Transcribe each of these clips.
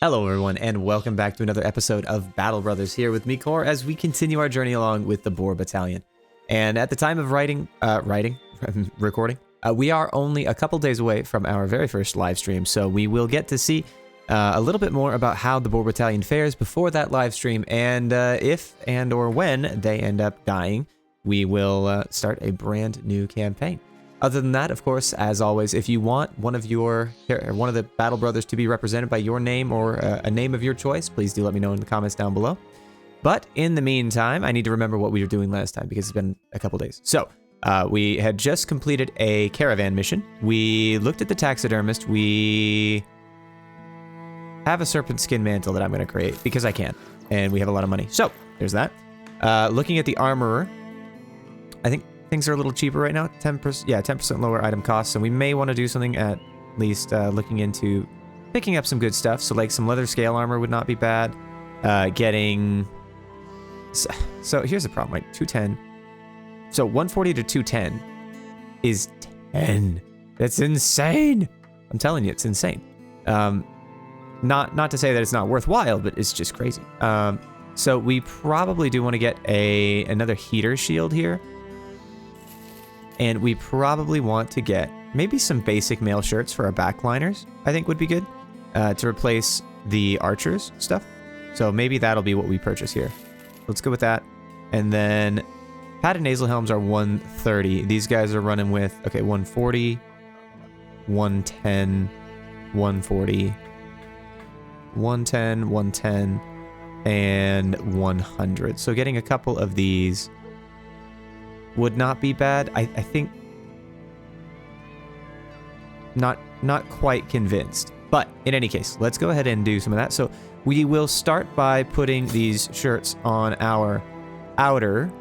Hello everyone, and welcome back to another episode of Battle Brothers here with me, Core, as we continue our journey along with the Boar Battalion. And at the time of recording, we are only a couple days away from our very first live stream, so we will get to see a little bit more about how the Boar Battalion fares before that live stream, and if and or when they end up dying, we will start a brand new campaign. Other than that, of course, as always, if you want one of the Battle Brothers to be represented by your name or a name of your choice, please do let me know in the comments down below. But in the meantime, I need to remember what we were doing last time because it's been a couple days. So we had just completed a caravan mission. We looked at the taxidermist. We have a serpent skin mantle that I'm going to create because I can, and we have a lot of money. So there's that. Looking at the armorer, I think things are a little cheaper right now. 10%, yeah, 10% lower item cost. So we may want to do something at least looking into picking up some good stuff. So like some leather scale armor would not be bad. So here's the problem, like 210. So 140 to 210 is 10. That's insane. I'm telling you, it's insane. Not to say that it's not worthwhile, but it's just crazy. So we probably do want to get another heater shield here. And we probably want to get maybe some basic mail shirts for our backliners, I think would be good, to replace the archers stuff. So maybe that'll be what we purchase here. Let's go with that. And then padded nasal helms are 130. These guys are running with, okay, 140, 110, 140, 110, 110, and 100. So getting a couple of these would not be bad. I think not quite convinced. But in any case, let's go ahead and do some of that. So we will start by putting these shirts on our outer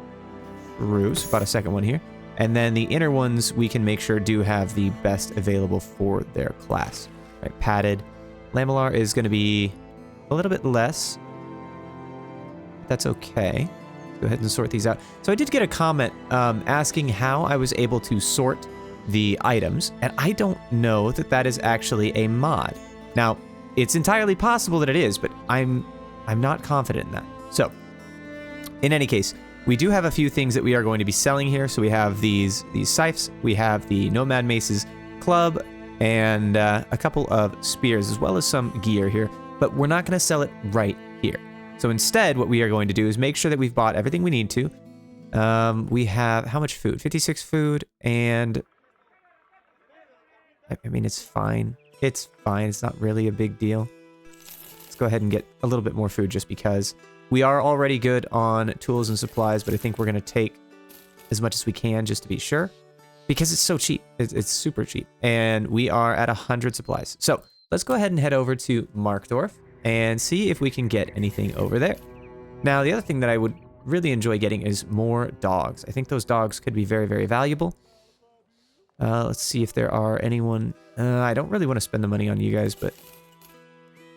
roofs. About a second one here. And then the inner ones we can make sure do have the best available for their class. Right, padded. Lamellar is going to be a little bit less. That's okay. Go ahead and sort these out. So I did get a comment asking how I was able to sort the items, and I don't know that that is actually a mod. Now, it's entirely possible that it is, but I'm not confident in that. So, in any case, we do have a few things that we are going to be selling here. So we have these scythes, we have the Nomad Mace's club, and a couple of spears, as well as some gear here, but we're not going to sell it right here. So instead, what we are going to do is make sure that we've bought everything we need to. We have, how much food? 56 food, and I mean, it's fine. It's fine. It's not really a big deal. Let's go ahead and get a little bit more food just because we are already good on tools and supplies, but I think we're going to take as much as we can just to be sure because it's so cheap. It's super cheap, and we are at 100 supplies. So let's go ahead and head over to Markdorf and see if we can get anything over there. Now, the other thing that I would really enjoy getting is more dogs. I think those dogs could be very, very valuable. Let's see if there are anyone. I don't really want to spend the money on you guys, but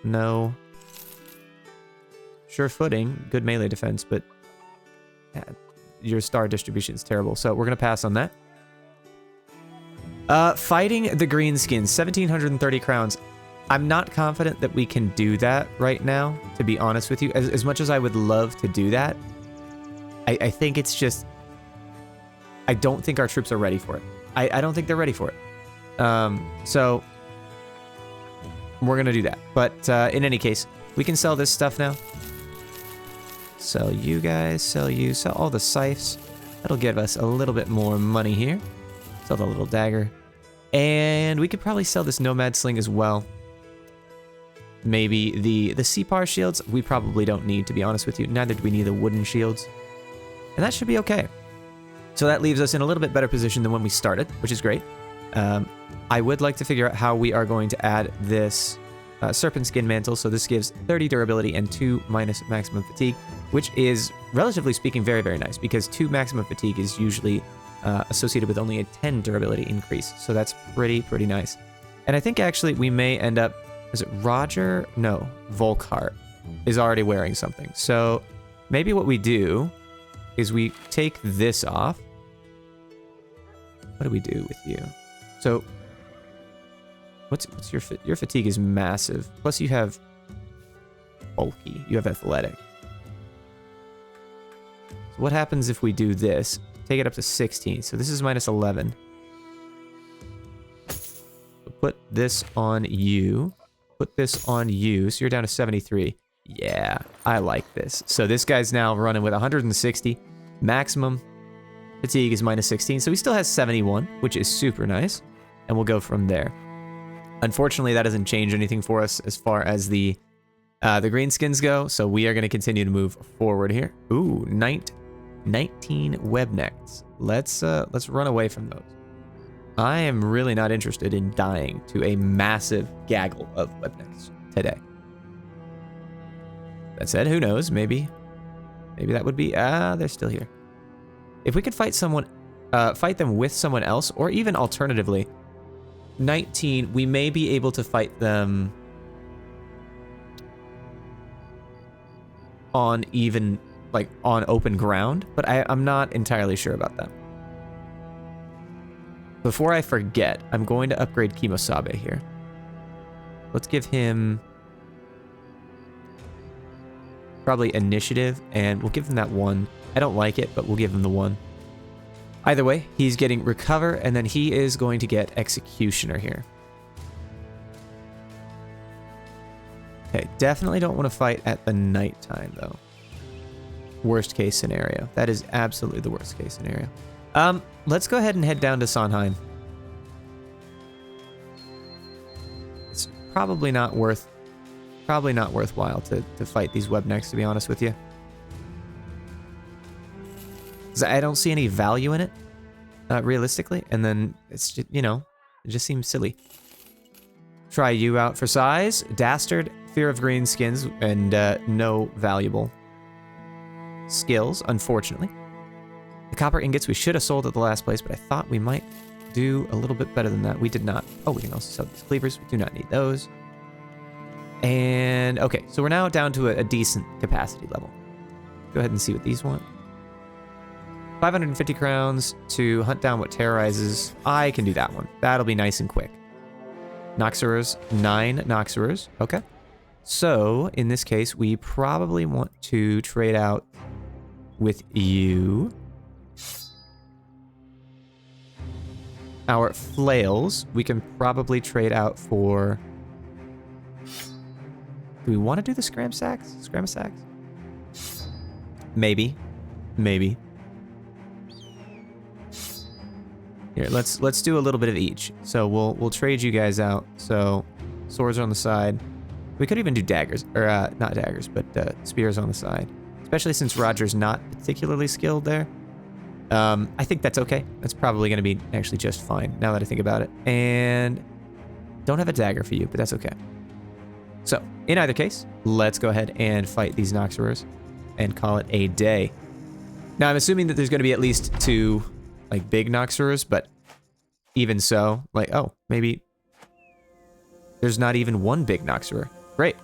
no. Sure footing, good melee defense, but yeah, your star distribution is terrible. So we're going to pass on that. Fighting the greenskins, 1,730 crowns. I'm not confident that we can do that right now, to be honest with you. As much as I would love to do that, I think it's just... I don't think our troops are ready for it. I don't think they're ready for it. So, we're going to do that. But in any case, we can sell this stuff now. Sell you guys, sell you, sell all the scythes. That'll give us a little bit more money here. Sell the little dagger. And we could probably sell this nomad sling as well. Maybe the CPAR shields, we probably don't need, to be honest with you. Neither do we need the wooden shields. And that should be okay. So that leaves us in a little bit better position than when we started, which is great. I would like to figure out how we are going to add this serpent skin mantle. So this gives 30 durability and 2 minus maximum fatigue, which is, relatively speaking, very, very nice, because 2 maximum fatigue is usually associated with only a 10 durability increase. So that's pretty nice. And I think actually we may end up... Is it Roger? No, Volkhart is already wearing something. So maybe what we do is we take this off. What do we do with you? So What's your fatigue is massive. Plus you have bulky. You have athletic. So what happens if we do this? Take it up to 16. So this is minus 11. So put this on you. Put this on you. So you're down to 73. Yeah, I like this. So this guy's now running with 160. Maximum fatigue is minus 16. So he still has 71, which is super nice. And we'll go from there. Unfortunately, that doesn't change anything for us as far as the greenskins go. So we are going to continue to move forward here. Ooh, 19 web necks. Let's run away from those. I am really not interested in dying to a massive gaggle of web necks today. That said, who knows? Maybe that would be... they're still here. If we could fight them with someone else, or even alternatively, 19, we may be able to fight them on even, like, on open ground, but I'm not entirely sure about that. Before I forget, I'm going to upgrade Kimosabe here. Let's give him probably initiative, and we'll give him that 1. I don't like it, but we'll give him the 1. Either way, he's getting recover, and then he is going to get executioner here. Okay, definitely don't want to fight at the nighttime, though. Worst case scenario. That is absolutely the worst case scenario. Let's go ahead and head down to Sonheim. It's probably not worthwhile to fight these web necks, to be honest with you. 'Cause I don't see any value in it, realistically, and then it's just, you know, it just seems silly. Try you out for size. Dastard, fear of greenskins, and no valuable skills, unfortunately. The copper ingots we should have sold at the last place, but I thought we might do a little bit better than that. We did not. Oh, we can also sell these cleavers. We do not need those. And, okay, so we're now down to a decent capacity level. Go ahead and see what these want. 550 crowns to hunt down what terrorizes. I can do that one. That'll be nice and quick. Noxurers, 9 Noxurers. Okay. So, in this case, we probably want to trade out with you. Our flails, we can probably trade out for... Do we want to do the scram sacks? Maybe. Here, let's do a little bit of each. So we'll trade you guys out. So swords are on the side. We could even do daggers, or not daggers, but spears on the side. Especially since Roger's not particularly skilled there. I think that's okay. That's probably going to be actually just fine, now that I think about it. And don't have a dagger for you, but that's okay. So, in either case, let's go ahead and fight these Noxurers and call it a day. Now, I'm assuming that there's going to be at least 2, like, big Noxurers, but even so, like, oh, maybe there's not even 1 big Noxurer. Great.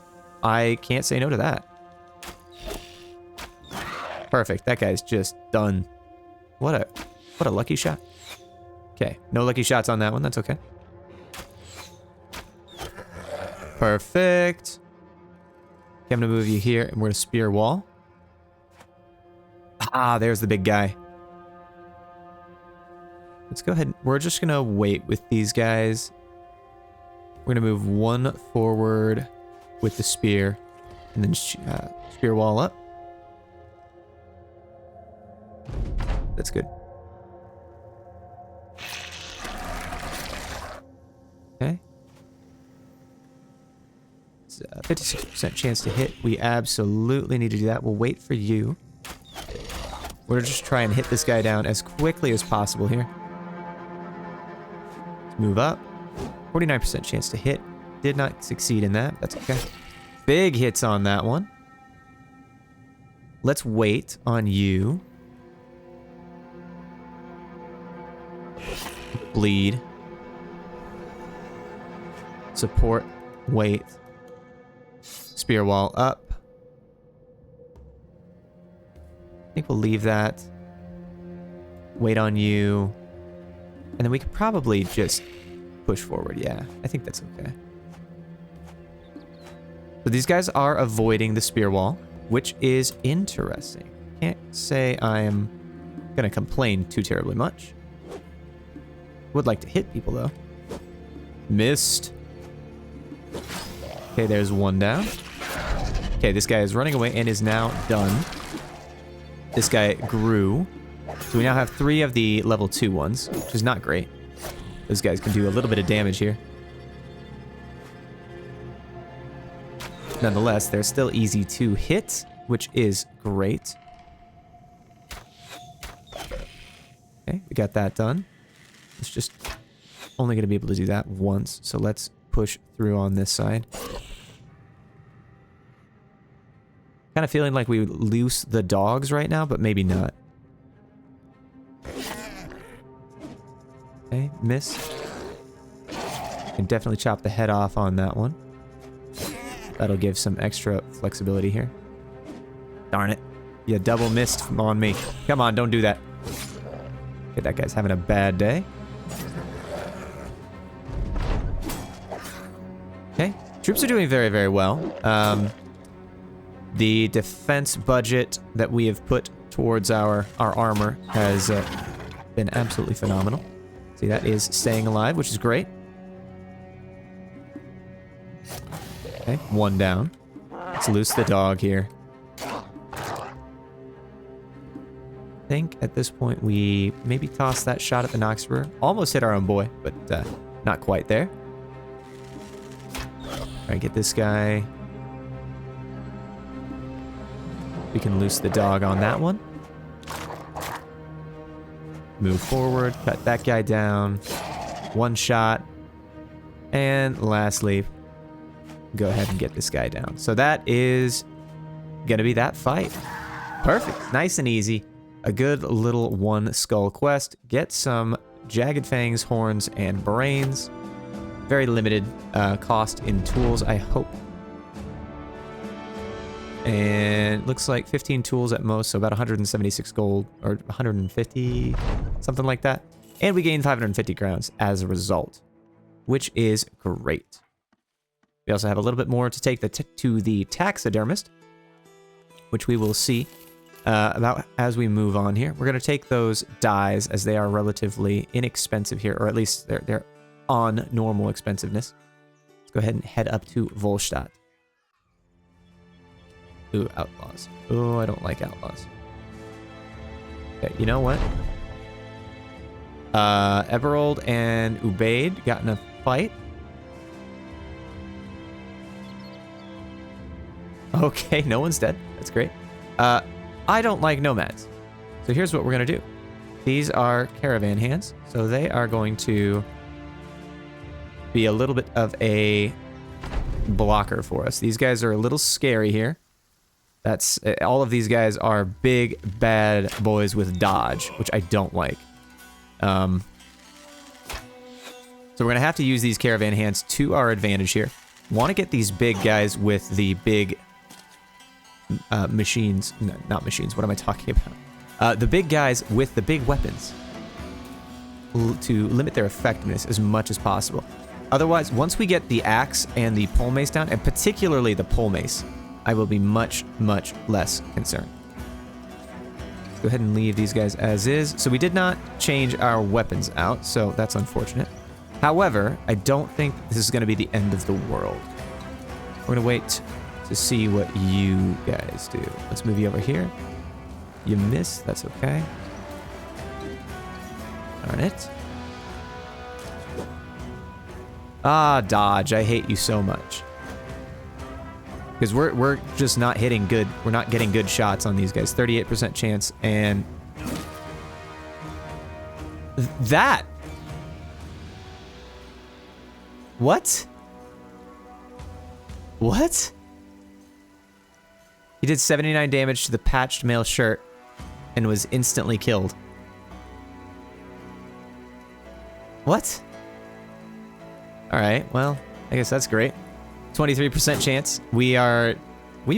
I can't say no to that. Perfect. That guy's just done. What a lucky shot. Okay, no lucky shots on that one. That's okay. Perfect. Okay, I'm gonna move you here, and we're gonna spear wall. Ah, there's the big guy. Let's go ahead. We're just gonna wait with these guys. We're gonna move 1 forward with the spear, and then spear wall up. That's good. Okay. It's a 56% chance to hit. We absolutely need to do that. We'll wait for you. We're just try and hit this guy down as quickly as possible here. Let's move up. 49% chance to hit. Did not succeed in that. That's okay. Big hits on that one. Let's wait on you. Bleed. Support. Wait. Spear wall up. I think we'll leave that. Wait on you. And then we could probably just push forward. Yeah, I think that's okay. So these guys are avoiding the spear wall, which is interesting. Can't say I am gonna complain too terribly much. Would like to hit people though. Missed. Okay, there's one down. Okay, this guy is running away and is now done. This guy grew. So we now have 3 of the level 2 ones, which is not great. Those guys can do a little bit of damage here. Nonetheless, they're still easy to hit, which is great. Okay, we got that done. It's just only going to be able to do that once, so let's push through on this side. Kind of feeling like we loose the dogs right now, but maybe not. Okay, miss. Can definitely chop the head off on that one. That'll give some extra flexibility here. Darn it. You double missed on me. Come on, don't do that. Okay, that guy's having a bad day. Okay, troops are doing very, very well. The defense budget that we have put towards our armor has been absolutely phenomenal. See, that is staying alive, which is great. Okay, one down. Let's loose the dog here. I think at this point we maybe toss that shot at the Noxburger. Almost hit our own boy, but not quite there. Try and get this guy. We can loose the dog on that one. Move forward, cut that guy down. One shot. And lastly, go ahead and get this guy down. So that is gonna be that fight. Perfect, nice and easy. A good little 1 skull quest. Get some jagged fangs, horns, and brains. Very limited cost in tools, I hope. And looks like 15 tools at most, so about 176 gold, or 150, something like that. And we gained 550 crowns as a result, which is great. We also have a little bit more to take to the taxidermist, which we will see about as we move on here. We're going to take those dyes as they are relatively inexpensive here, or at least they're on normal expensiveness. Let's go ahead and head up to Volstadt. Ooh, Outlaws. Ooh, I don't like Outlaws. Okay, you know what? Eberold and Ubaid got in a fight. Okay, no one's dead. That's great. I don't like nomads. So here's what we're going to do. These are caravan hands, so they are going to be a little bit of a blocker for us. These guys are a little scary here. That's all of these guys are big, bad boys with dodge, which I don't like. So we're going to have to use these caravan hands to our advantage here. Want to get these big guys with the big machines. No, not machines. What am I talking about? The big guys with the big weapons to limit their effectiveness as much as possible. Otherwise, once we get the axe and the pole mace down, and particularly the pole mace, I will be much, much less concerned. Go ahead and leave these guys as is. So we did not change our weapons out, so that's unfortunate. However, I don't think this is going to be the end of the world. We're going to wait to see what you guys do. Let's move you over here. You missed. That's okay. Darn it. Ah, dodge. I hate you so much. Because we're just not hitting good. We're not getting good shots on these guys. 38% chance, and that. What? What? He did 79 damage to the patched male shirt and was instantly killed. What? Alright, well, I guess that's great. 23% chance. We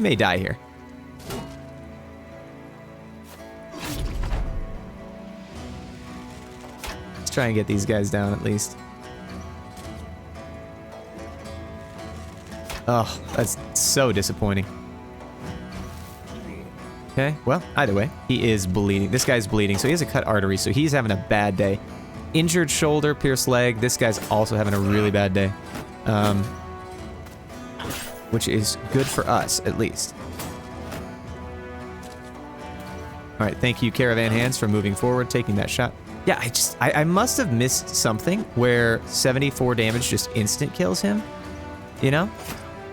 may die here. Let's try and get these guys down at least. Oh, that's so disappointing. Okay, well, either way, he is bleeding. This guy's bleeding, so he has a cut artery, so he's having a bad day. Injured shoulder, pierced leg. This guy's also having a really bad day. Which is good for us, at least. All right, thank you, Caravan Hands, for moving forward, taking that shot. Yeah, I must have missed something where 74 damage just instant kills him. You know?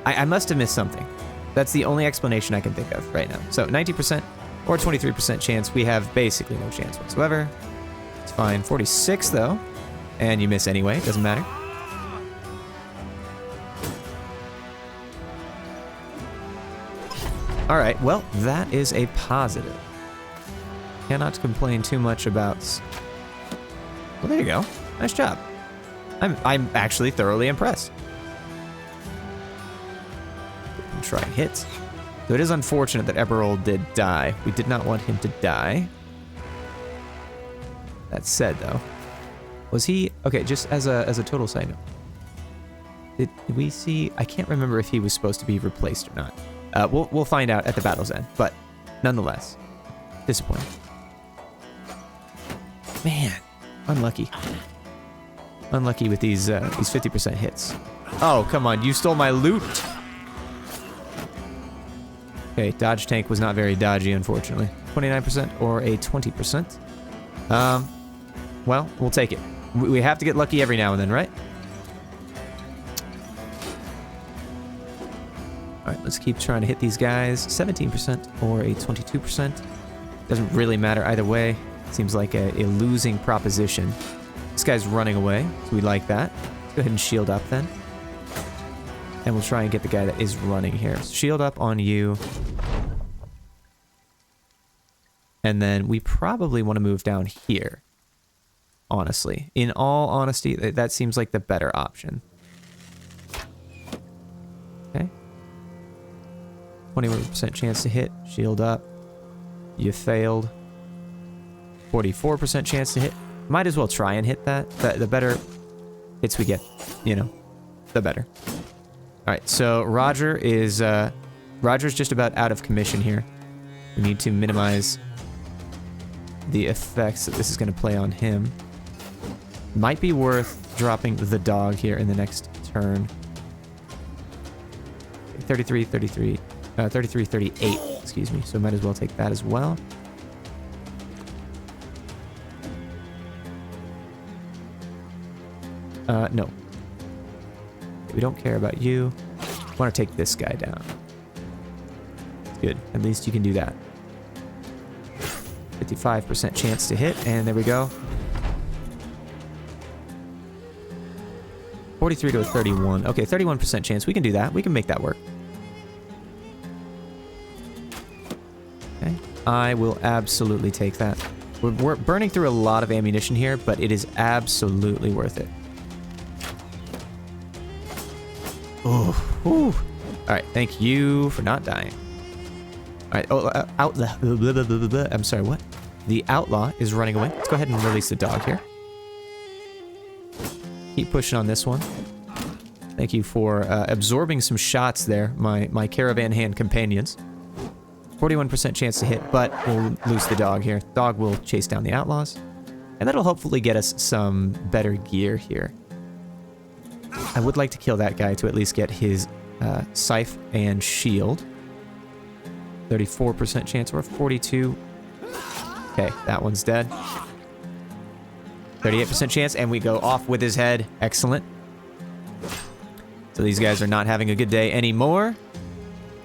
I must have missed something. That's the only explanation I can think of right now. So 90% or 23% chance. We have basically no chance whatsoever. It's fine. 46 though. And you miss anyway. Doesn't matter. All right. Well, that is a positive. Cannot complain too much about... Well, there you go. Nice job. I'm actually thoroughly impressed. Try and hit. So it is unfortunate that Eberold did die. We did not want him to die. That said, though, was he... Okay, just as a total side note. Did we see... I can't remember if he was supposed to be replaced or not. We'll find out at the battle's end, but nonetheless, disappointing. Man, unlucky. Unlucky with these 50% hits. Oh, come on, you stole my loot! Okay, dodge tank was not very dodgy, unfortunately. 29% or a 20%. Well, we'll take it. We have to get lucky every now and then, right? All right, let's keep trying to hit these guys. 17% or a 22%. Doesn't really matter either way. Seems like a losing proposition. This guy's running away, so we like that. Let's go ahead and shield up then. And we'll try and get the guy that is running here. So shield up on you. And then we probably want to move down here. Honestly. In all honesty, that seems like the better option. Okay. 21% chance to hit. Shield up. You failed. 44% chance to hit. Might as well try and hit that. The better hits we get, you know, the better. All right, so Roger's just about out of commission here. We need to minimize the effects that this is going to play on him. Might be worth dropping the dog here in the next turn. 33, 38, excuse me. So might as well take that as well. No. We don't care about you. I want to take this guy down. Good. At least you can do that. 55% chance to hit, and there we go. 43 to a 31. Okay, 31% chance. We can do that. We can make that work. Okay. I will absolutely take that. We're burning through a lot of ammunition here, but it is absolutely worth it. Oh, whew. All right, thank you for not dying. All right, I'm sorry, what? The outlaw is running away. Let's go ahead and release the dog here. Keep pushing on this one. Thank you for absorbing some shots there, my caravan hand companions. 41% chance to hit, but we'll lose the dog here. Dog will chase down the outlaws, and that'll hopefully get us some better gear here. I would like to kill that guy to at least get his scythe and shield. 34% chance, or 42. Okay, that one's dead. 38% chance, and we go off with his head. Excellent. So these guys are not having a good day anymore.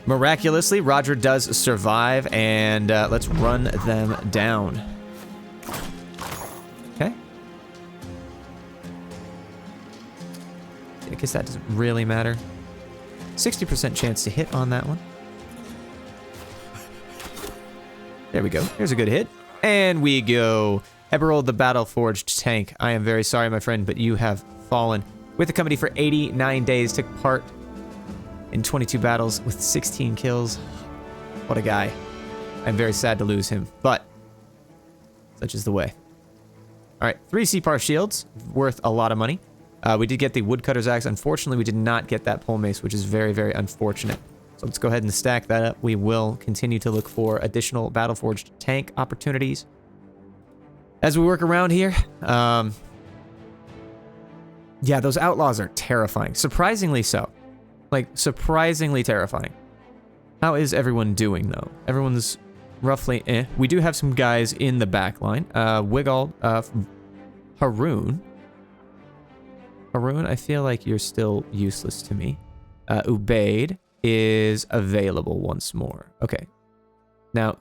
Miraculously, Roger does survive, and let's run them down. Okay. I guess that doesn't really matter. 60% chance to hit on that one. There we go. Here's a good hit. And we go. Eberold, the battle-forged tank. I am very sorry, my friend, but you have fallen. With the company for 89 days, took part in 22 battles with 16 kills. What a guy. I'm very sad to lose him, but such is the way. All right, 3 CPAR shields, worth a lot of money. We did get the woodcutter's axe. Unfortunately, we did not get that pole mace, which is very, very unfortunate. So let's go ahead and stack that up. We will continue to look for additional Battleforged tank opportunities as we work around here. Yeah, those outlaws are terrifying. Surprisingly so. Like, surprisingly terrifying. How is everyone doing, though? Everyone's roughly eh. We do have some guys in the back line. Wigald, Haroon. Haroon, I feel like you're still useless to me. Ubaid is available once more. Okay. Now,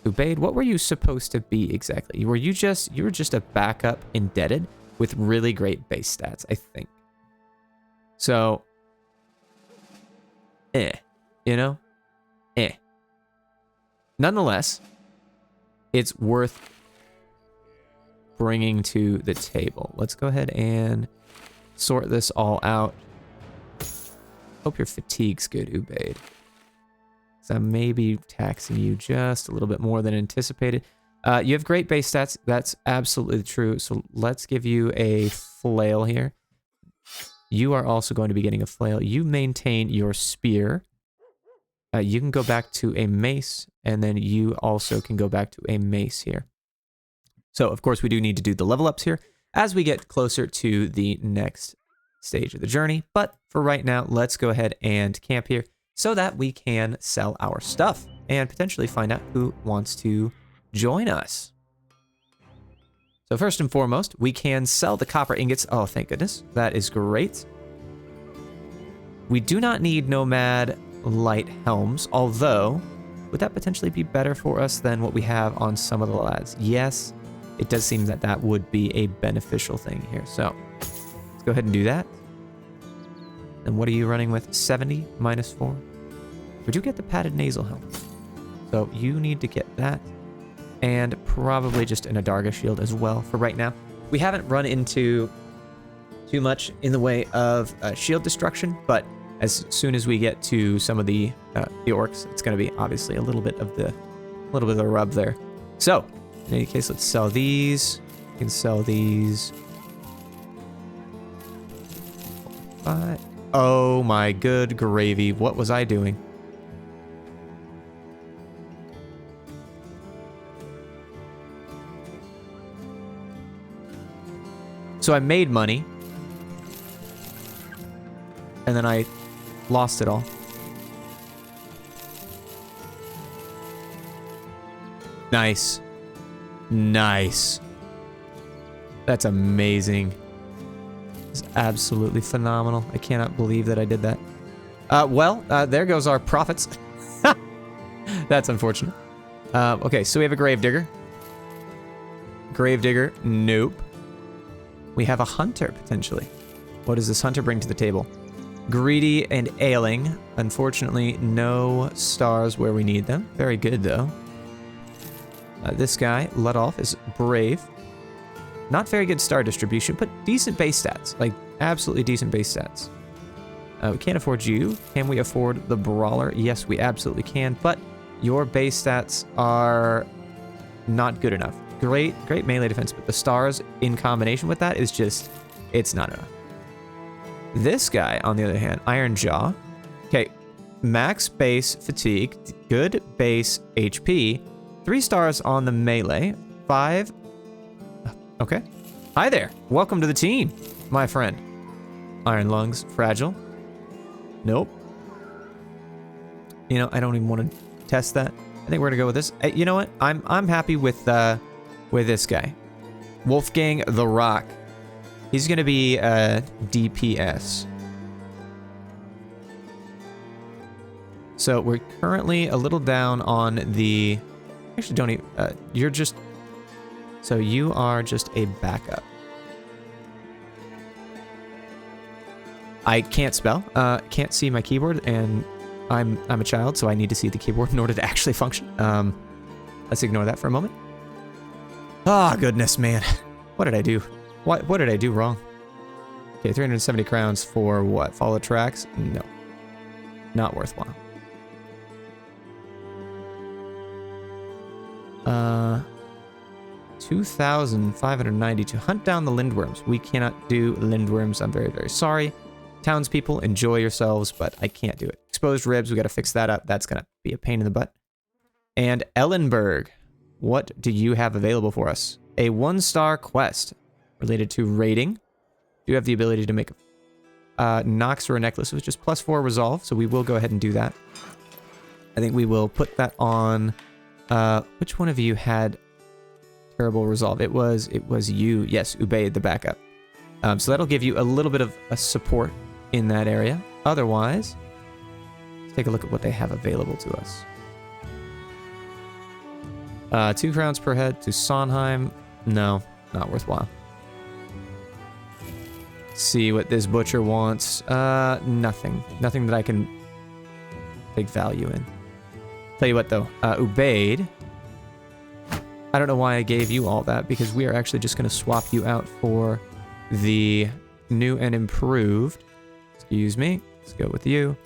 Ubaid, what were you supposed to be exactly? You were just a backup indebted with really great base stats, I think. So, you know? Nonetheless, it's worth bringing to the table. Let's go ahead and sort this all out. Hope your fatigue's good, Ubaid. So I may be taxing you just a little bit more than anticipated. You have great base stats. That's absolutely true. So let's give you a flail here. You are also going to be getting a flail. You maintain your spear. You can go back to a mace, and then you also can go back to a mace here. So, of course, we do need to do the level ups here as we get closer to the next stage of the journey. But for right now, let's go ahead and camp here so that we can sell our stuff and potentially find out who wants to join us. So first and foremost, we can sell the copper ingots. Oh, thank goodness. That is great. We do not need nomad light helms, although would that potentially be better for us than what we have on some of the lads? Yes, it does seem that that would be a beneficial thing here. So let's go ahead and do that. And what are you running with? 70 minus 4. We do get the padded nasal helm. So you need to get that. And probably just an Adarga shield as well for right now. We haven't run into too much in the way of shield destruction, but as soon as we get to some of the orcs, it's going to be obviously a little bit of the rub there. So in any case, let's sell these. We can sell these. 5. Oh my good gravy! What was I doing? So I made money, and then I lost it all. Nice. Nice. That's amazing. It's absolutely phenomenal. I cannot believe that I did that. There goes our profits. That's unfortunate. Okay, so we have a gravedigger. Gravedigger, nope. We have a hunter, potentially. What does this hunter bring to the table? Greedy and ailing. Unfortunately, no stars where we need them. Very good, though. This guy, Ludolf, is brave. Not very good star distribution, but decent base stats. Like, absolutely decent base stats. We can't afford you. Can we afford the brawler? Yes, we absolutely can, but your base stats are not good enough. Great melee defense, but the stars in combination with that is just, it's not enough. This guy, on the other hand, Iron Jaw. Okay, max base fatigue, good base HP, 3 stars on the melee, 5. Okay. Hi there. Welcome to the team, my friend. Iron Lungs, fragile. Nope. You know, I don't even want to test that. I think we're gonna go with this. You know what? I'm happy with this guy, Wolfgang the Rock. He's gonna be DPS. So we're currently a little down on the. Actually, don't even. You're just. So you are just a backup. I can't spell. Can't see my keyboard, and I'm a child, so I need to see the keyboard in order to actually function. Let's ignore that for a moment. Oh, goodness, man. What did I do? What did I do wrong? Okay, 370 crowns for what? Follow tracks? No. Not worthwhile. 2,590 to hunt down the lindworms. We cannot do lindworms. I'm very, very sorry. Townspeople, enjoy yourselves, but I can't do it. exposed ribs. We got to fix that up. That's going to be a pain in the butt. And Ellenberg, what do you have available for us? A 1-star quest related to raiding. You have the ability to make a Nox or a necklace with just +4 resolve, so we will go ahead and do that. I think we will put that on... which one of you had terrible resolve? It was you. Yes, Ubaid, the backup. So that'll give you a little bit of a support in that area. Otherwise, let's take a look at what they have available to us. 2 crowns per head to Sondheim. No, not worthwhile. See what this butcher wants. Nothing. Nothing that I can take value in. Tell you what though, Ubaid. I don't know why I gave you all that, because we are actually just going to swap you out for the new and improved. Excuse me. Let's go with you.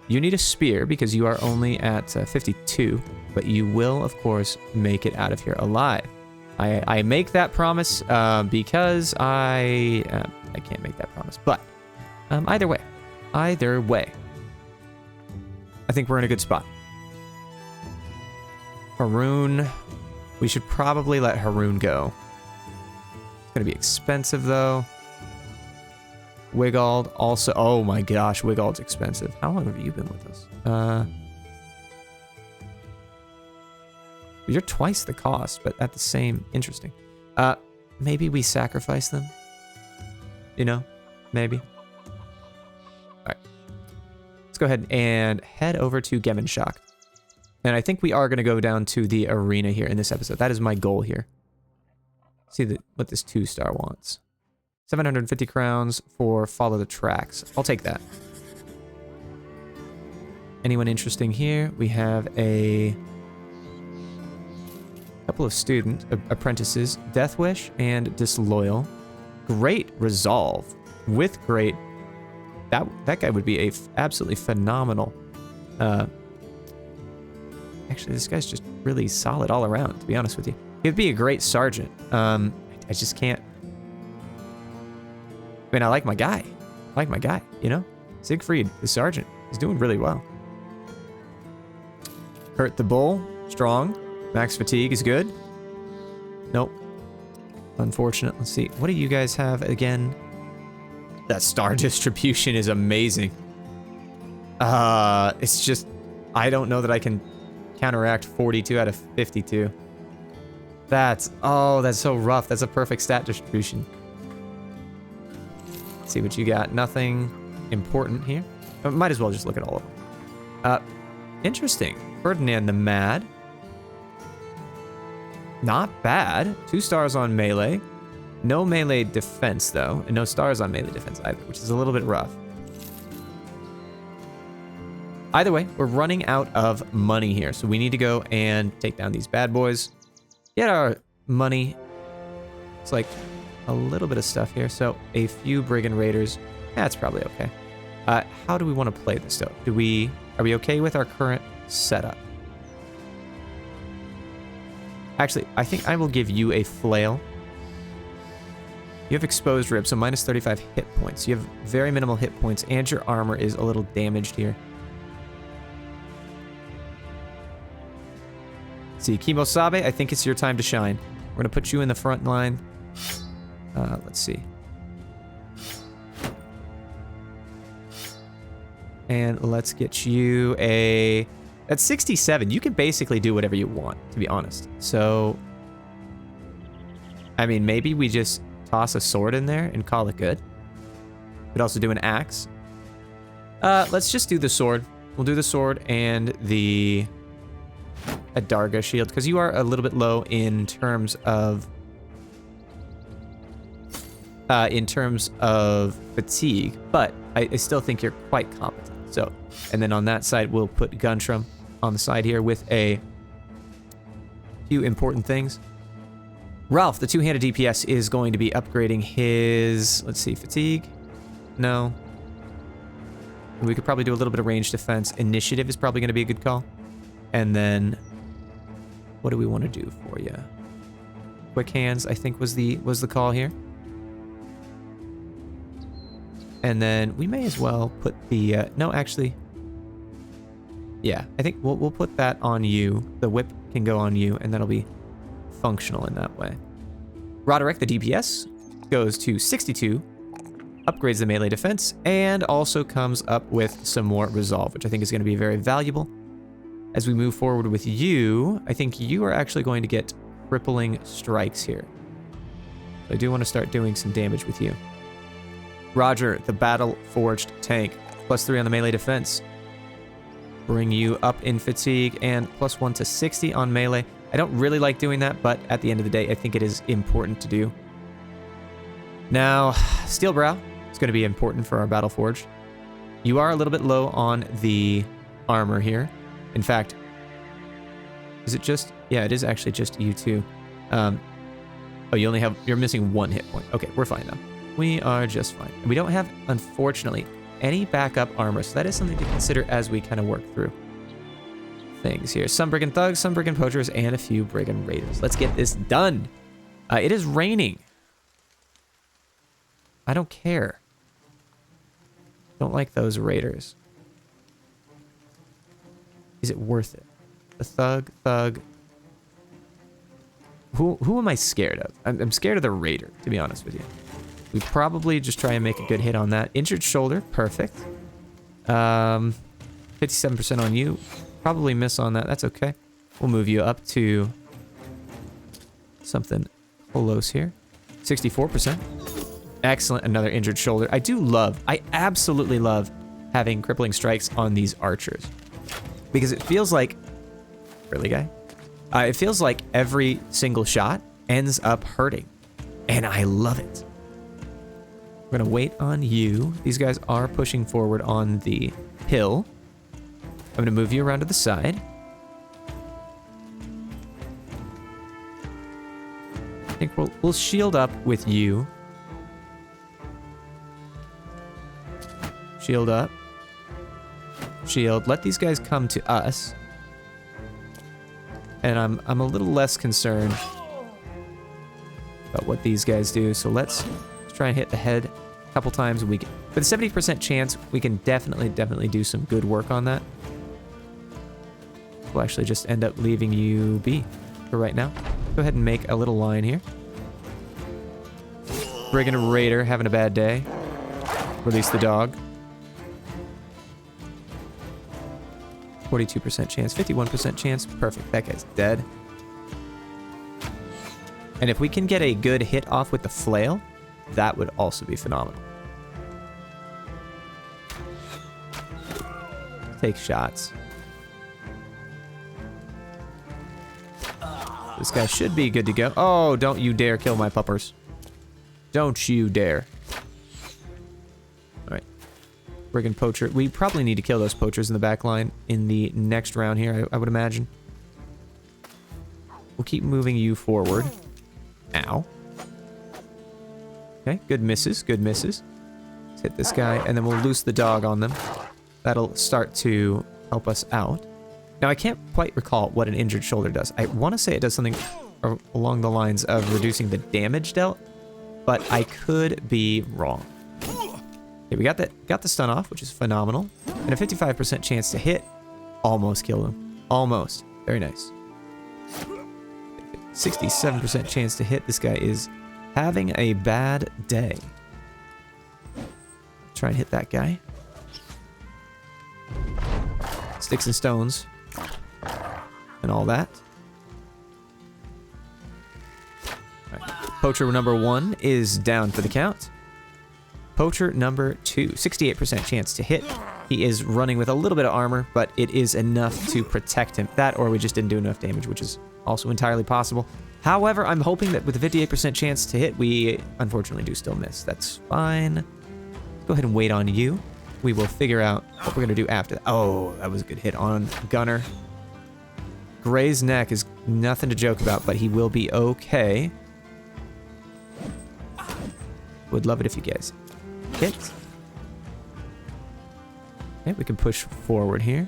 You need a spear because you are only at 52, but you will, of course, make it out of here alive. I make that promise because I can't make that promise. But either way, I think we're in a good spot. Haroon, we should probably let Haroon go. It's gonna be expensive though. Wigald also. Oh my gosh, Wigald's expensive. How long have you been with us? You're twice the cost, but at the same. Interesting. Maybe we sacrifice them. You know, maybe. All right. Let's go ahead and head over to Gemenshock. And I think we are going to go down to the arena here in this episode. That is my goal here. See what this 2-star wants. 750 crowns for follow the tracks. I'll take that. Anyone interesting here? We have a couple of student apprentices, Death Wish and Disloyal. Great resolve with great. That guy would be a absolutely phenomenal. Actually, this guy's just really solid all around, to be honest with you. He'd be a great sergeant. I just can't. I mean, I like my guy. You know? Siegfried, the sergeant, is doing really well. Hurt the Bull, strong. Max fatigue is good. Nope. Unfortunate. Let's see. What do you guys have again? That star distribution is amazing. It's just, I don't know that I can counteract 42 out of 52. That's so rough. That's a perfect stat distribution. Let's see what you got. Nothing important here. Might as well just look at all of them. Interesting. Ferdinand the Mad. Not bad. 2 stars on melee. No melee defense, though. And no stars on melee defense either, which is a little bit rough. Either way, we're running out of money here. So we need to go and take down these bad boys. Get our money. It's like a little bit of stuff here. So a few Brigand Raiders. That's probably okay. How do we want to play this, though? Are we okay with our current setup? Actually, I think I will give you a flail. You have exposed ribs, so minus 35 hit points. You have very minimal hit points, and your armor is a little damaged here. See, Kimosabe, I think it's your time to shine. We're going to put you in the front line. Let's see. And let's get you a... At 67, you can basically do whatever you want, to be honest. So, I mean, maybe we just toss a sword in there and call it good. Could also do an axe. Let's just do the sword. We'll do the sword and the Adarga shield, because you are a little bit low in terms of fatigue, but I still think you're quite competent. So, and then on that side, we'll put Guntram on the side here with a few important things. Ralph, the two-handed DPS, is going to be upgrading his, let's see, fatigue? No. We could probably do a little bit of range defense. Initiative is probably going to be a good call. And then, what do we want to do for you? Quick hands, I think, was the call here. And then we may as well put the, no, actually, yeah, I think we'll put that on you. The whip can go on you, and that'll be functional in that way. Roderick, the DPS, goes to 62, upgrades the melee defense, and also comes up with some more resolve, which I think is going to be very valuable. As we move forward with you, I think you are actually going to get crippling strikes here. So I do want to start doing some damage with you. Roger, the battle-forged tank, +3 on the melee defense. Bring you up in fatigue and +1 to 60 on melee. I don't really like doing that, but at the end of the day, I think it is important to do. Now, Steel Brow is going to be important for our Battleforged. You are a little bit low on the armor here. In fact, is it just... Yeah, it is actually just you two. Oh, you're missing 1 hit point. Okay, we're fine now. We are just fine. And we don't have, unfortunately, any backup armor, so that is something to consider as we kind of work through things here. Some Brigand Thugs, some Brigand Poachers, and a few Brigand Raiders. Let's get this done. It is raining. I don't care. Don't like those Raiders. Is it worth it? The Thug. Who am I scared of? I'm scared of the Raider, to be honest with you. We probably just try and make a good hit on that. Injured shoulder, perfect. 57% on you. Probably miss on that, that's okay. We'll move you up to something close here. 64%. Excellent, another injured shoulder. I absolutely love having crippling strikes on these archers. Because it feels like, really guy? It feels like every single shot ends up hurting. And I love it. We're gonna wait on you. These guys are pushing forward on the hill. I'm gonna move you around to the side. I think we'll shield up with you. Shield up. Shield. Let these guys come to us. And I'm a little less concerned about what these guys do. So let's try and hit the head a couple times. With a 70% chance, we can definitely do some good work on that. We'll actually just end up leaving you be for right now. Go ahead and make a little line here. Brigand Raider having a bad day. Release the dog. 42% chance, 51% chance. Perfect, that guy's dead. And if we can get a good hit off with the flail, that would also be phenomenal. Take shots. This guy should be good to go. Oh, don't you dare kill my puppers. Don't you dare. Alright. Brigand Poacher. We probably need to kill those poachers in the back line in the next round here, I would imagine. We'll keep moving you forward. Ow. Okay, good misses, good misses. Let's hit this guy, and then we'll loose the dog on them. That'll start to help us out. Now, I can't quite recall what an injured shoulder does. I want to say it does something along the lines of reducing the damage dealt, but I could be wrong. Okay, we got the stun off, which is phenomenal. And a 55% chance to hit. Almost killed him. Almost. Very nice. 67% chance to hit. This guy is having a bad day. Try and hit that guy. Sticks and stones. And all that. All right. Poacher number 1 is down for the count. Poacher number 2, 68% chance to hit. He is running with a little bit of armor, but it is enough to protect him. That, or we just didn't do enough damage, which is also entirely possible. However, I'm hoping that with a 58% chance to hit, we unfortunately do still miss. That's fine. Let's go ahead and wait on you. We will figure out what we're going to do after that. Oh, that was a good hit on Gunner. Gray's neck is nothing to joke about, but he will be okay. Would love it if you guys hit. Okay, we can push forward here.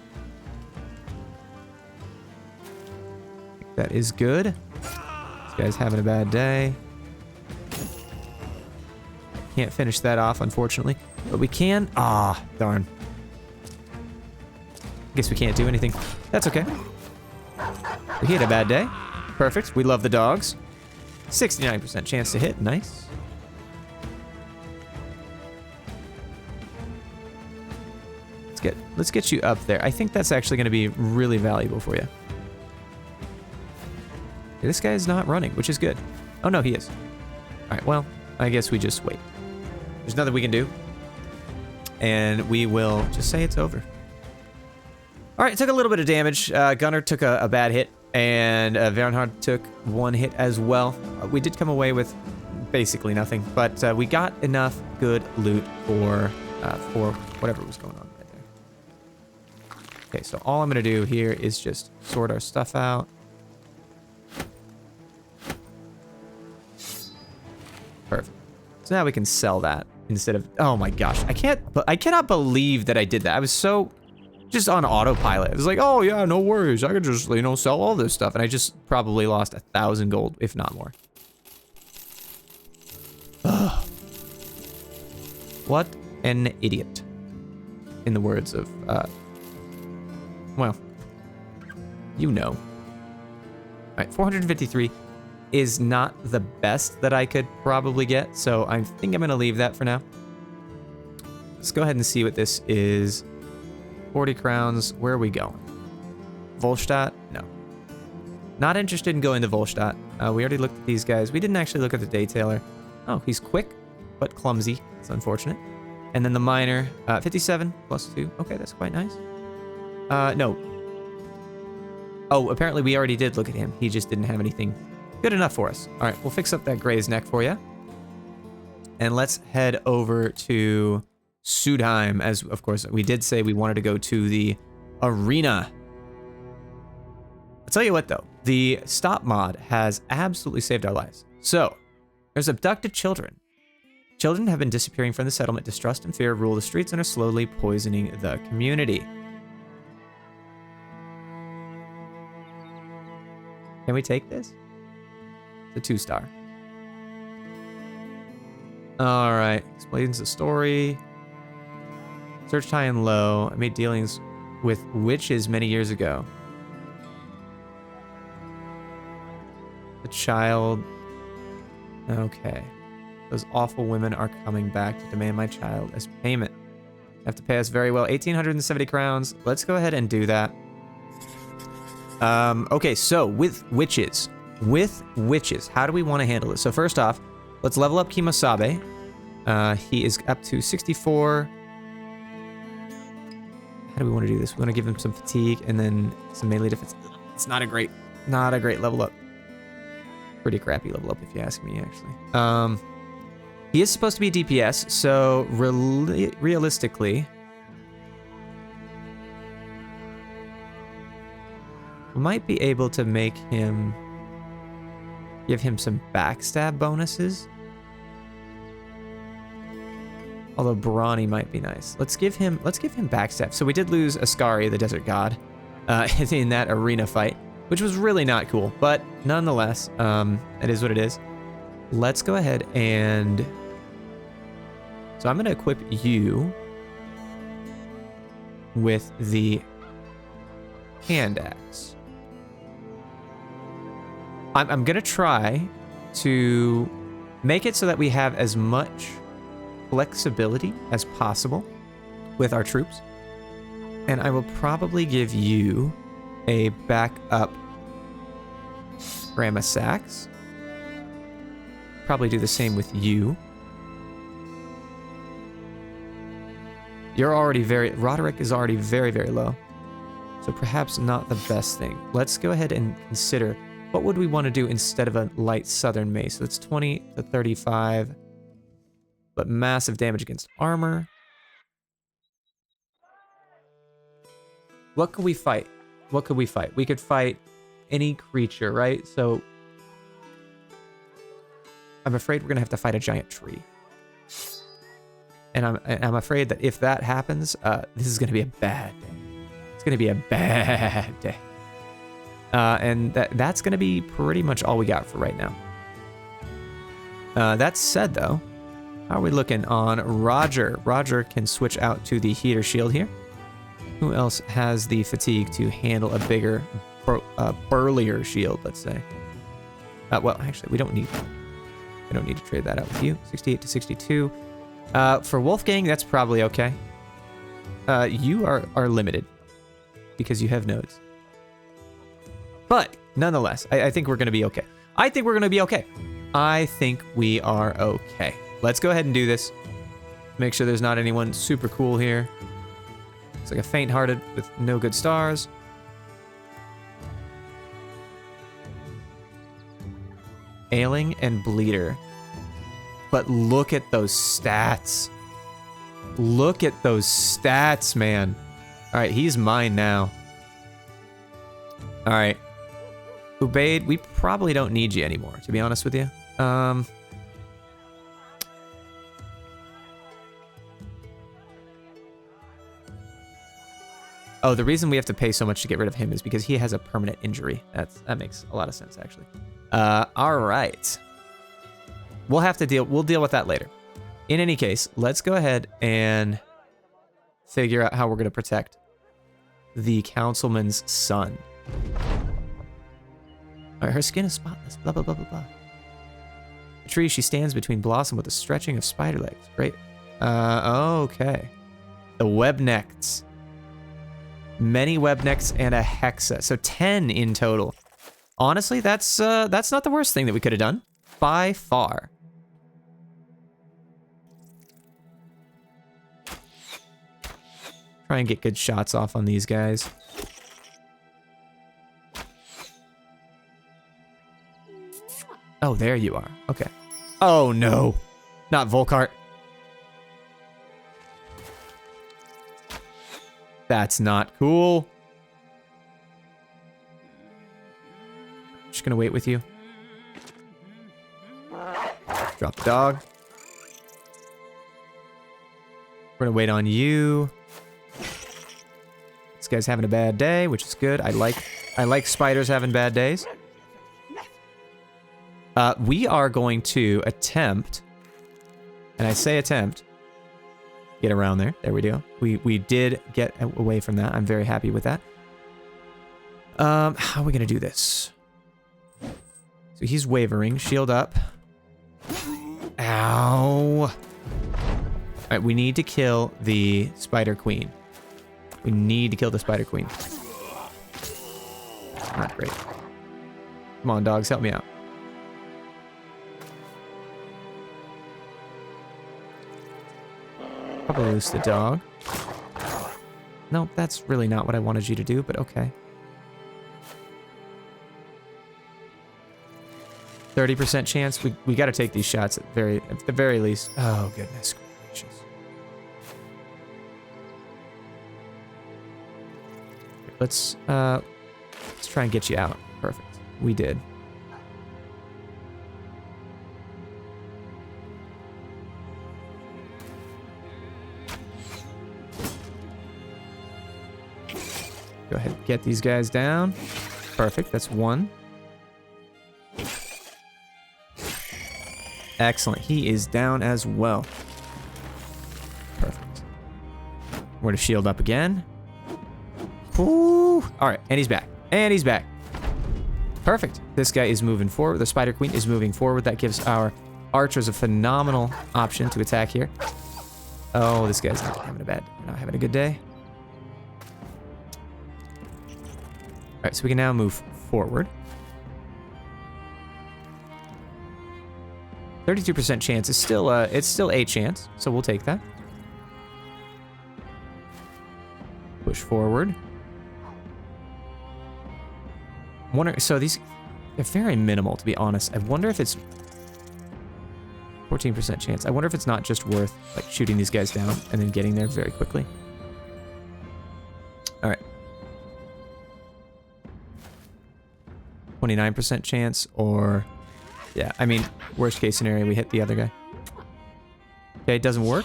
That is good. This guy's having a bad day. Can't finish that off, unfortunately. But we can... Ah, darn. Guess we can't do anything. That's okay. He had a bad day. Perfect. We love the dogs. 69% chance to hit. Nice. Let's get you up there. I think that's actually going to be really valuable for you. This guy's not running, which is good. Oh, no, he is. All right, well, I guess we just wait. There's nothing we can do. And we will just say it's over. All right, took a little bit of damage. Gunnar took a bad hit, and Vernhard took 1 hit as well. We did come away with basically nothing, but we got enough good loot for whatever was going on right there. Okay, so all I'm going to do here is just sort our stuff out. Perfect. So now we can sell that instead of... Oh my gosh, I cannot believe that I did that. I was so just on autopilot. I was like, oh yeah, no worries. I could just, you know, sell all this stuff. And I just probably lost 1,000 gold, if not more. Ugh. What an idiot. In the words of, well, you know. All right, 453 is not the best that I could probably get, so I think I'm gonna leave that for now. Let's go ahead and see what this is. 40 crowns, where are we going? Volstadt? No. Not interested in going to Volstadt. We already looked at these guys. We didn't actually look at the Daytailer. Oh, he's quick, but clumsy. It's unfortunate. And then the miner, 57 plus 2. Okay, that's quite nice. No. Oh, apparently we already did look at him. He just didn't have anything good enough for us. All right, we'll fix up that Gray's neck for you. And let's head over to Sudheim, as of course we did say we wanted to go to the arena. I'll tell you what though, the stop mod has absolutely saved our lives. So, there's abducted children. Children have been disappearing from the settlement. Distrust and fear rule the streets and are slowly poisoning the community. Can we take this? It's a 2-star. All right, explains the story. Searched high and low. I made dealings with witches many years ago. The child. Okay. Those awful women are coming back to demand my child as payment. Have to pay us very well. 1,870 crowns. Let's go ahead and do that. Okay, so with witches. How do we want to handle this? So first off, let's level up Kimosabe. He is up to 64. How do we want to do this? We want to give him some fatigue and then some melee defense. It's not a great level up. Pretty crappy level up if you ask me, actually. He is supposed to be DPS, so realistically, we might be able to make him, give him some backstab bonuses. Although Brawny might be nice. Let's give him backstab. So we did lose Ascari, the desert god, in that arena fight, which was really not cool. But nonetheless, it is what it is. Let's go ahead and... So I'm going to equip you with the hand axe. I'm going to try to make it so that we have as much flexibility as possible with our troops. And I will probably give you a backup Grandma Sax. Probably do the same with you. You're already Roderick is already very, very low. So perhaps not the best thing. Let's go ahead and consider what would we want to do instead of a light southern mace. So it's 20 to 35, but massive damage against armor. What could we fight? What could we fight? We could fight any creature, right? So I'm afraid we're gonna have to fight a giant tree. And I'm afraid that if that happens, this is gonna be a bad day. It's gonna be a bad day. And that's gonna be pretty much all we got for right now. That said, though, How are we looking on Roger? Roger can switch out to the heater shield here. Who else has the fatigue to handle a bigger, burlier shield, let's say? Well, actually, we don't need to trade that out with you. 68 to 62. For Wolfgang, that's probably okay. You are limited because you have nodes. But nonetheless, I think we're going to be okay. I think we're going to be okay. I think we are okay. Let's go ahead and do this. Make sure there's not anyone super cool here. It's like a faint-hearted with no good stars. Ailing and Bleeder. But look at those stats. Look at those stats, man. All right, he's mine now. All right. Ubaid, we probably don't need you anymore, to be honest with you. Oh, the reason we have to pay so much to get rid of him is because he has a permanent injury. That makes a lot of sense, actually. All right. We'll deal with that later. In any case, let's go ahead and figure out how we're going to protect the councilman's son. All right, her skin is spotless, blah, blah, blah, blah, blah. The tree she stands between blossom with a stretching of spider legs. Great. Okay. The webnects. Many webnects and a hexa. So 10 in total. Honestly, that's not the worst thing that we could have done. By far. Try and get good shots off on these guys. Oh, there you are. Okay. Oh, no. Not Volkart. That's not cool. Just gonna wait with you. Drop the dog. We're gonna wait on you. This guy's having a bad day, which is good. I like spiders having bad days. We are going to attempt, and I say attempt, get around there. There we go. We did get away from that. I'm very happy with that. How are we gonna do this? So he's wavering. Shield up. Ow. All right, we need to kill the Spider Queen. We need to kill the Spider Queen. Not great. Come on, dogs, help me out. Probably loose the dog. No, that's really not what I wanted you to do, but okay. 30% chance. We got to take these shots at the very least. Oh, goodness gracious. Let's try and get you out. Perfect. We did. Go ahead and get these guys down. Perfect. That's one. Excellent. He is down as well. Perfect. We're going to shield up again. Ooh. All right. And he's back. And he's back. Perfect. This guy is moving forward. The Spider Queen is moving forward. That gives our archers a phenomenal option to attack here. Oh, this guy's not having a good day. All right, so we can now move forward. 32% chance is still it's still a chance, so we'll take that. Push forward. Wonder, so these they're very minimal, to be honest. I wonder if it's 14% chance. I wonder if it's not just worth like shooting these guys down and then getting there very quickly. All right. 29% chance, or yeah, I mean, worst case scenario, we hit the other guy. Okay, it doesn't work.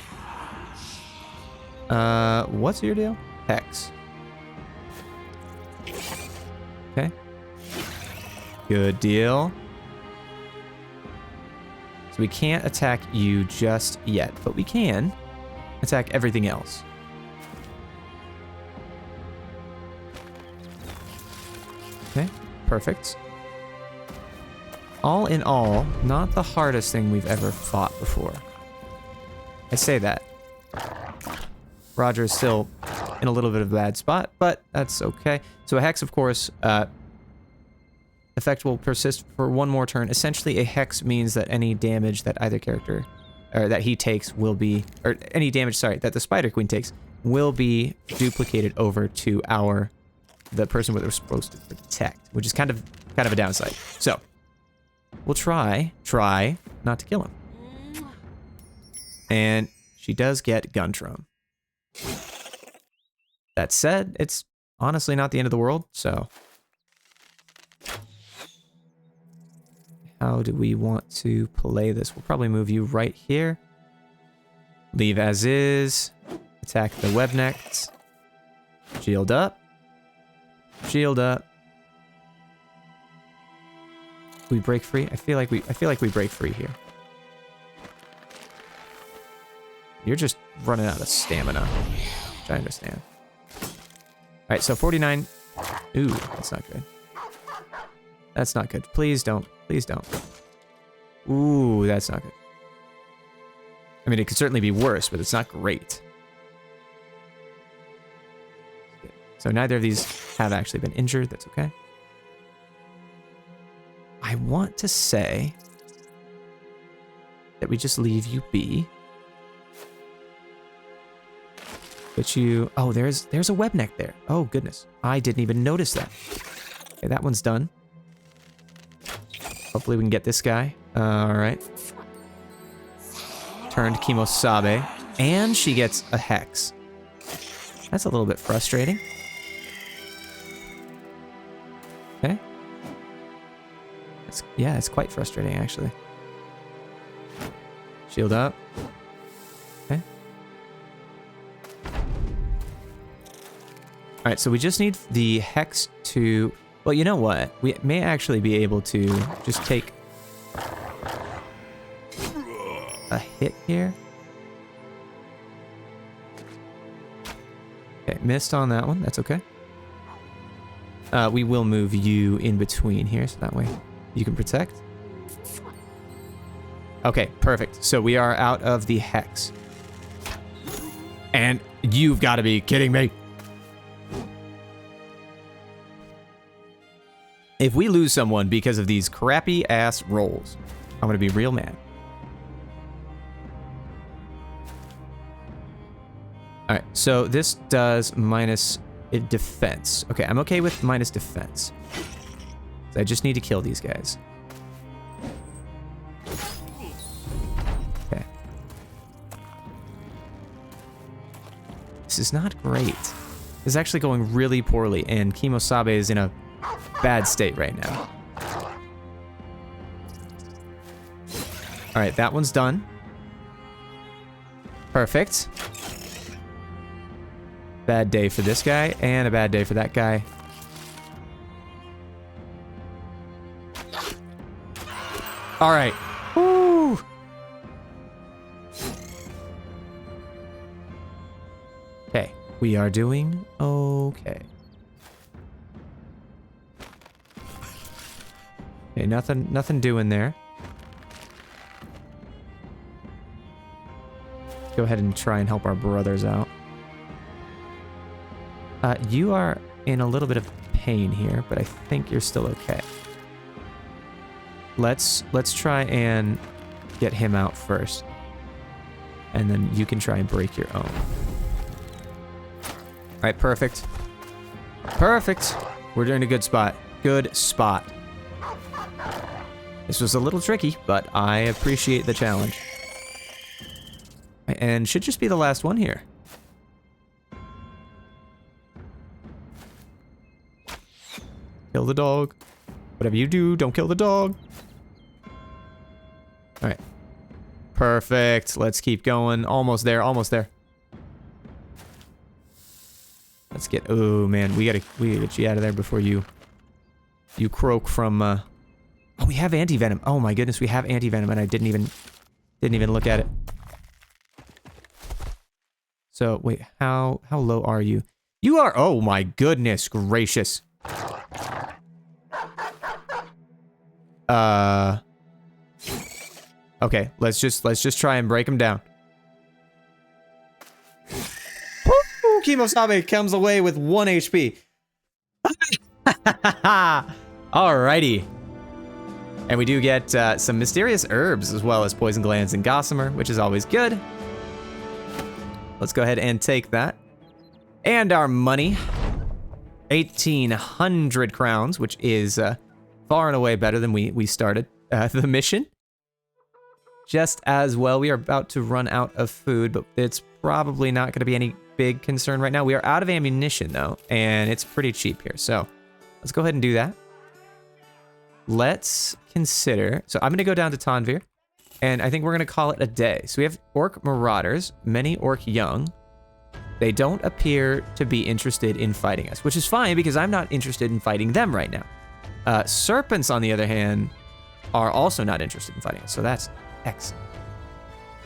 What's your deal? Hex. Okay. Good deal. So we can't attack you just yet, but we can attack everything else. Okay, perfect. All in all, not the hardest thing we've ever fought before. I say that. Roger is still in a little bit of a bad spot, but that's okay. So a hex, of course, effect will persist for one more turn. Essentially, a hex means that any damage that either character, or that he takes will be, or any damage, sorry, that the Spider Queen takes will be duplicated over to the person we're supposed to protect, which is kind of a downside. So, we'll try not to kill him. And she does get Guntrum. That said, it's honestly not the end of the world, so... How do we want to play this? We'll probably move you right here. Leave as is. Attack the web necks. Shield up. Shield up. We break free? I feel like we break free here. You're just running out of stamina, which I understand. Alright, so 49. Ooh, that's not good. That's not good. Please don't. Please don't. Ooh, that's not good. I mean, it could certainly be worse, but it's not great. So neither of these have actually been injured. That's okay. I want to say that we just leave you be. But you... Oh, there's a web neck there. Oh, goodness. I didn't even notice that. Okay, that one's done. Hopefully we can get this guy. Alright. Turned Kimosabe. And she gets a hex. That's a little bit frustrating. Okay. Yeah, it's quite frustrating, actually. Shield up. Okay. Alright, so we just need the hex to... Well, you know what? We may actually be able to just take a hit here. Okay, missed on that one. That's okay. We will move you in between here, so that way you can protect. Okay, perfect. So we are out of the hex. And you've got to be kidding me. If we lose someone because of these crappy ass rolls, I'm gonna be real mad. Alright, so this does minus defense. Okay, I'm okay with minus defense. So I just need to kill these guys. Okay. This is not great. This is actually going really poorly, and Kimosabe is in a bad state right now. Alright, that one's done. Perfect. Bad day for this guy, and a bad day for that guy. Alright. Woo! Okay, we are doing okay. Okay, nothing doing there. Go ahead and try and help our brothers out. You are in a little bit of pain here, but I think you're still okay. Let's try and get him out first. And then you can try and break your own. Alright, perfect. Perfect! We're in a good spot. Good spot. This was a little tricky, but I appreciate the challenge. And should just be the last one here. Kill the dog. Whatever you do, don't kill the dog. Alright. Perfect. Let's keep going. Almost there, almost there. Let's get... Oh, man. We gotta get you out of there before you croak from Oh, we have anti-venom. Oh my goodness, we have anti-venom, and I didn't even look at it. So wait, how low are you? You are, oh my goodness gracious. Okay, let's just try and break them down. Woo! Kimosabe comes away with 1 HP. Alrighty. And we do get some mysterious herbs as well as poison glands and gossamer, which is always good. Let's go ahead and take that. And our money. 1,800 crowns, which is far and away better than we started the mission. Just as well, we are about to run out of food, but it's probably not going to be any big concern right now. We are out of ammunition, though, and it's pretty cheap here. So let's go ahead and do that. Let's consider... So I'm going to go down to Tanvir, and I think we're going to call it a day. So we have orc marauders, many orc young. They don't appear to be interested in fighting us, which is fine because I'm not interested in fighting them right now. Serpents, on the other hand, are also not interested in fighting us, so that's excellent.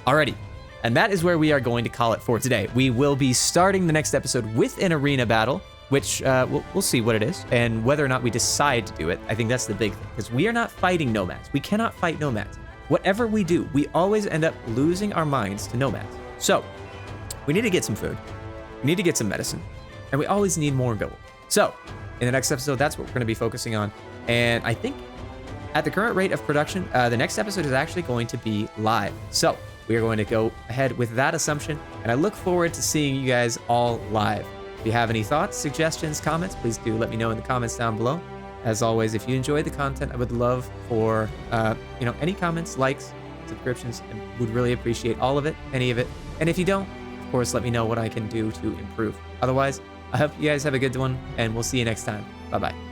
Alrighty, and that is where we are going to call it for today. We will be starting the next episode with an arena battle, which we'll see what it is and whether or not we decide to do it. I think that's the big thing, because we are not fighting nomads. We cannot fight nomads. Whatever we do, we always end up losing our minds to nomads. So we need to get some food. We need to get some medicine, and we always need more gold. So in the next episode, that's what we're going to be focusing on. And I think at the current rate of production, the next episode is actually going to be live. So we are going to go ahead with that assumption, and I look forward to seeing you guys all live. If you have any thoughts, suggestions, comments, please do let me know in the comments down below. As always, if you enjoyed the content, I would love for any comments, likes, subscriptions, and would really appreciate all of it, any of it. And if you don't, of course, let me know what I can do to improve. Otherwise, I hope you guys have a good one, and we'll see you next time. Bye-bye.